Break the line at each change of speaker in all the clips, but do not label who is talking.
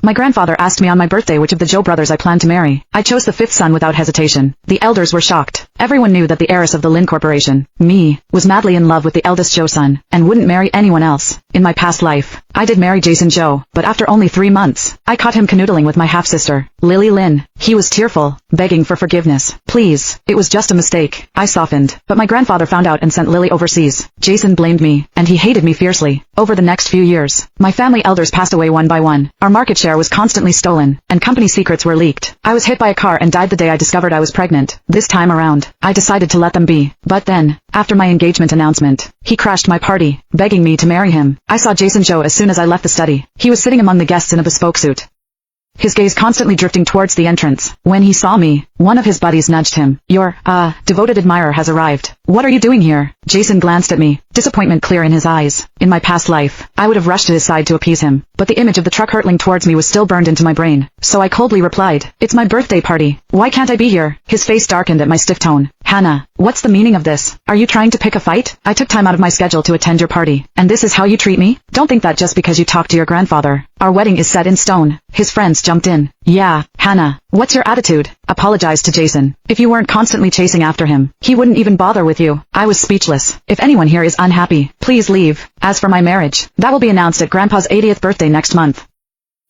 My grandfather asked me on my birthday which of the Zhou brothers I planned to marry. I chose the fifth son without hesitation. The elders were shocked. Everyone knew that the heiress of the Lin Corporation, me, was madly in love with the eldest Zhou son, and wouldn't marry anyone else. In my past life, I did marry Jason Zhou, but after only 3 months, I caught him canoodling with my half-sister, Lily Lin. He was tearful, begging for forgiveness. Please, it was just a mistake. I softened, but my grandfather found out and sent Lily overseas. Jason blamed me, and he hated me fiercely. Over the next few years, my family elders passed away one by one. Our market share was constantly stolen, and company secrets were leaked. I was hit by a car and died the day I discovered I was pregnant. This time around, I decided to let them be. But then, after my engagement announcement, he crashed my party, begging me to marry him. I saw Jason Zhou as soon as I left the study. He was sitting among the guests in a bespoke suit, his gaze constantly drifting towards the entrance. When he saw me, one of his buddies nudged him. Your, devoted admirer has arrived. What are you doing here? Jason glanced at me, disappointment clear in his eyes. In my past life, I would have rushed to his side to appease him, but the image of the truck hurtling towards me was still burned into my brain. So I coldly replied, "It's my birthday party. Why can't I be here?" His face darkened at my stiff tone. "Hannah, what's the meaning of this? Are you trying to pick a fight? I took time out of my schedule to attend your party, and this is how you treat me? Don't think that just because you talked to your grandfather. Our wedding is set in stone." His friends jumped in. "Yeah, Hannah, what's your attitude?" Apologized to Jason. "If you weren't constantly chasing after him, he wouldn't even bother with you." I was speechless. "If anyone here is unhappy, please leave. As for my marriage, that will be announced at Grandpa's 80th birthday next month.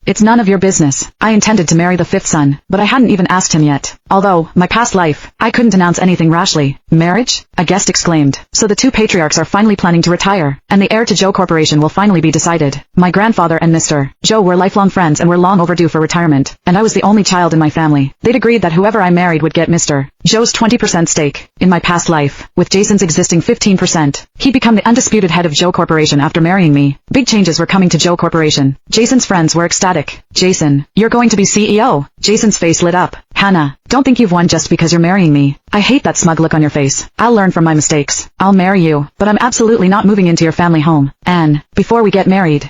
It's none of your business." I intended to marry the fifth son, but I hadn't even asked him yet. Although, my past life, I couldn't announce anything rashly. "Marriage?" a guest exclaimed. "So the two patriarchs are finally planning to retire, and the heir to Zhou Corporation will finally be decided." My grandfather and Mr. Zhou were lifelong friends and were long overdue for retirement, and I was the only child in my family. They'd agreed that whoever I married would get Mr. Zhou's 20% stake. In my past life, with Jason's existing 15%, he'd become the undisputed head of Zhou Corporation after marrying me. Big changes were coming to Zhou Corporation. Jason's friends were ecstatic. "Jason, you're going to be CEO." Jason's face lit up. "Hannah, don't think you've won just because you're marrying me. I hate that smug look on your face. I'll learn from my mistakes. I'll marry you, but I'm absolutely not moving into your family home. And, before we get married,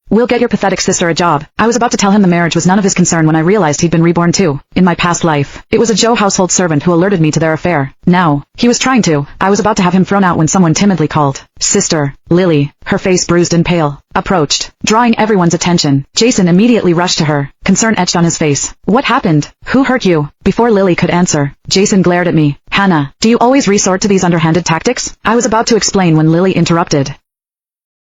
we'll get your pathetic sister a job." I was about to tell him the marriage was none of his concern when I realized he'd been reborn too. In my past life, it was a Zhou household servant who alerted me to their affair. Now, he was trying to. I was about to have him thrown out when someone timidly called. Sister, Lily, her face bruised and pale, approached, drawing everyone's attention. Jason immediately rushed to her, concern etched on his face. "What happened? Who hurt you?" Before Lily could answer, Jason glared at me. "Hannah, do you always resort to these underhanded tactics?" I was about to explain when Lily interrupted.